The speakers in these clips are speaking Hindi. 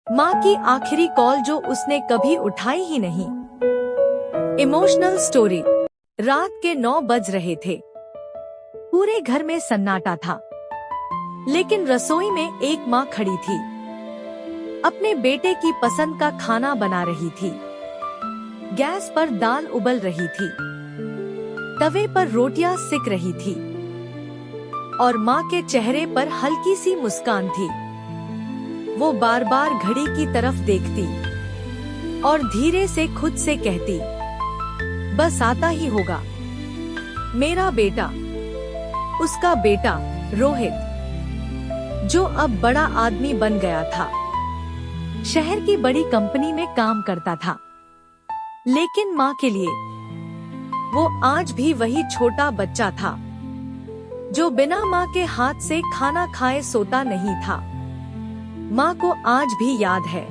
माँ की आखिरी कॉल जो उसने कभी उठाई ही नहीं। Emotional story. रात के 9 बज रहे थे। पूरे घर में सन्नाटा था, लेकिन रसोई में एक माँ खड़ी थी। अपने बेटे की पसंद का खाना बना रही थी। गैस पर दाल उबल रही थी, तवे पर रोटियां सिक रही थी और माँ के चेहरे पर हल्की सी मुस्कान थी। वो बार बार घड़ी की तरफ देखती और धीरे से खुद से कहती, बस आता ही होगा मेरा बेटा। उसका बेटा रोहित, जो अब बड़ा आदमी बन गया था, शहर की बड़ी कंपनी में काम करता था। लेकिन माँ के लिए वो आज भी वही छोटा बच्चा था, जो बिना माँ के हाथ से खाना खाए सोता नहीं था। माँ को आज भी याद है,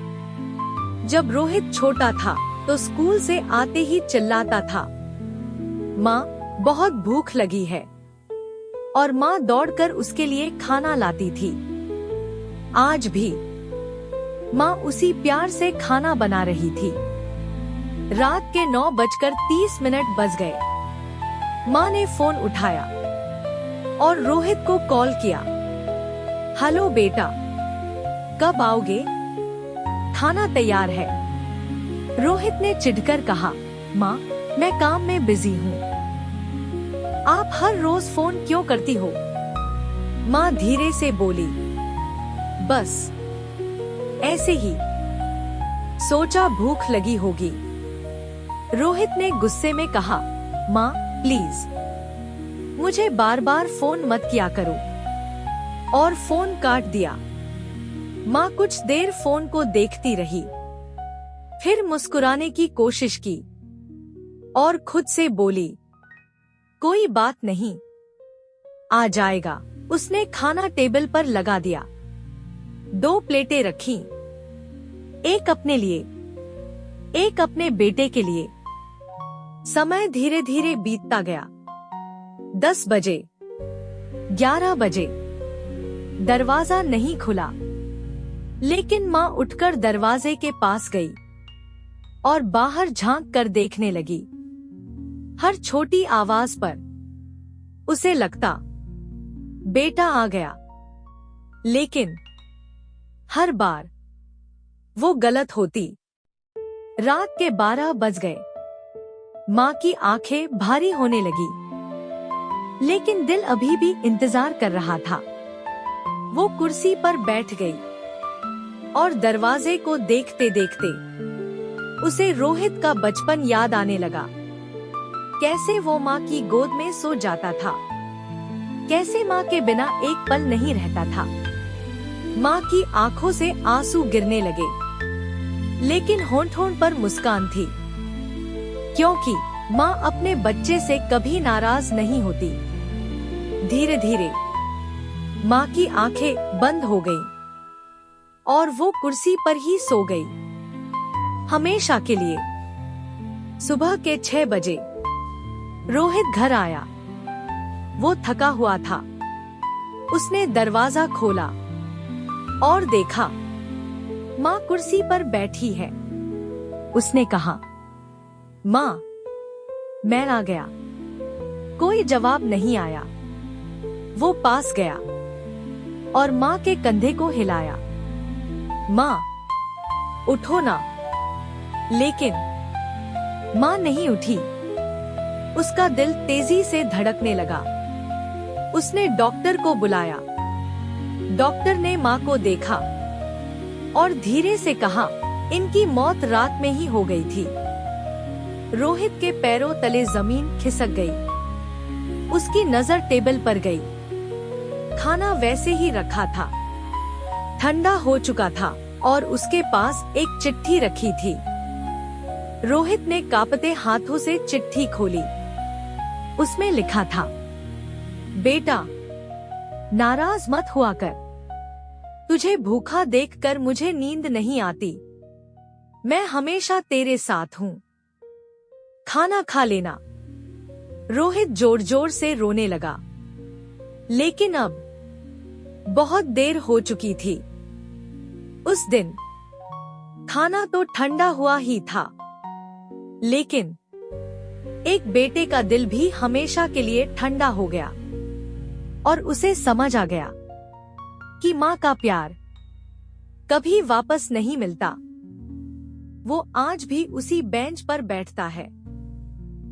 जब रोहित छोटा था तो स्कूल से आते ही चिल्लाता था, माँ बहुत भूख लगी है, और माँ दौड़कर उसके लिए खाना लाती थी। आज भी माँ उसी प्यार से खाना बना रही थी। रात के 9:30 बज गए। माँ ने फोन उठाया और रोहित को कॉल किया। हेलो बेटा, कब आओगे? खाना तैयार है। रोहित ने चिढ़कर कहा, माँ मैं काम में बिजी हूँ। आप हर रोज फोन क्यों करती हो? माँ धीरे से बोली, बस ऐसे ही, सोचा भूख लगी होगी। रोहित ने गुस्से में कहा, माँ प्लीज मुझे बार बार फोन मत किया करो, और फोन काट दिया। माँ कुछ देर फोन को देखती रही, फिर मुस्कुराने की कोशिश की और खुद से बोली, कोई बात नहीं, आ जाएगा। उसने खाना टेबल पर लगा दिया। 2 प्लेटें रखीं, एक अपने लिए, एक अपने बेटे के लिए। समय धीरे धीरे बीतता गया। 10 बजे, 11 बजे। दरवाजा नहीं खुला, लेकिन माँ उठकर दरवाजे के पास गई और बाहर झांक कर देखने लगी। हर छोटी आवाज पर उसे लगता, बेटा आ गया। लेकिन हर बार वो गलत होती। रात के 12 बज गए। माँ की आंखें भारी होने लगी, लेकिन दिल अभी भी इंतजार कर रहा था। वो कुर्सी पर बैठ गई और दरवाजे को देखते देखते उसे रोहित का बचपन याद आने लगा। कैसे वो माँ की गोद में सो जाता था, कैसे माँ के बिना एक पल नहीं रहता था। माँ की आंखों से आंसू गिरने लगे, लेकिन होंठ पर मुस्कान थी, क्योंकि माँ अपने बच्चे से कभी नाराज नहीं होती। धीरे धीरे माँ की आंखें बंद हो गईं और वो कुर्सी पर ही सो गई, हमेशा के लिए। सुबह के 6 बजे रोहित घर आया। वो थका हुआ था। उसने दरवाजा खोला और देखा, माँ कुर्सी पर बैठी है। उसने कहा, माँ मैं आ गया। कोई जवाब नहीं आया। वो पास गया और माँ के कंधे को हिलाया, माँ उठो ना। लेकिन माँ नहीं उठी। उसका दिल तेजी से धड़कने लगा। उसने डॉक्टर को बुलाया। डॉक्टर ने माँ को देखा और धीरे से कहा, इनकी मौत रात में ही हो गई थी। रोहित के पैरों तले जमीन खिसक गई। उसकी नजर टेबल पर गई। खाना वैसे ही रखा था, ठंडा हो चुका था और उसके पास एक चिट्ठी रखी थी। रोहित ने कांपते हाथों से चिट्ठी खोली। उसमें लिखा था, बेटा नाराज मत हुआ कर। तुझे भूखा देखकर मुझे नींद नहीं आती। मैं हमेशा तेरे साथ हूँ। खाना खा लेना। रोहित जोर जोर से रोने लगा, लेकिन अब बहुत देर हो चुकी थी। उस दिन खाना तो ठंडा हुआ ही था, लेकिन एक बेटे का दिल भी हमेशा के लिए ठंडा हो गया और उसे समझ आ गया कि माँ का प्यार कभी वापस नहीं मिलता। वो आज भी उसी बेंच पर बैठता है,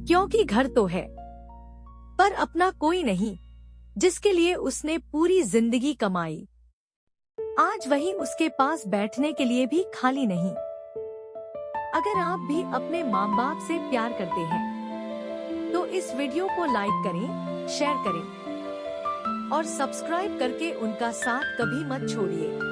क्योंकि घर तो है, पर अपना कोई नहीं जिसके लिए उसने पूरी जिंदगी कमाई। आज वही उसके पास बैठने के लिए भी खाली नहीं। अगर आप भी अपने माँ बाप से प्यार करते हैं तो इस वीडियो को लाइक करें, शेयर करें और सब्सक्राइब करके उनका साथ कभी मत छोड़िए।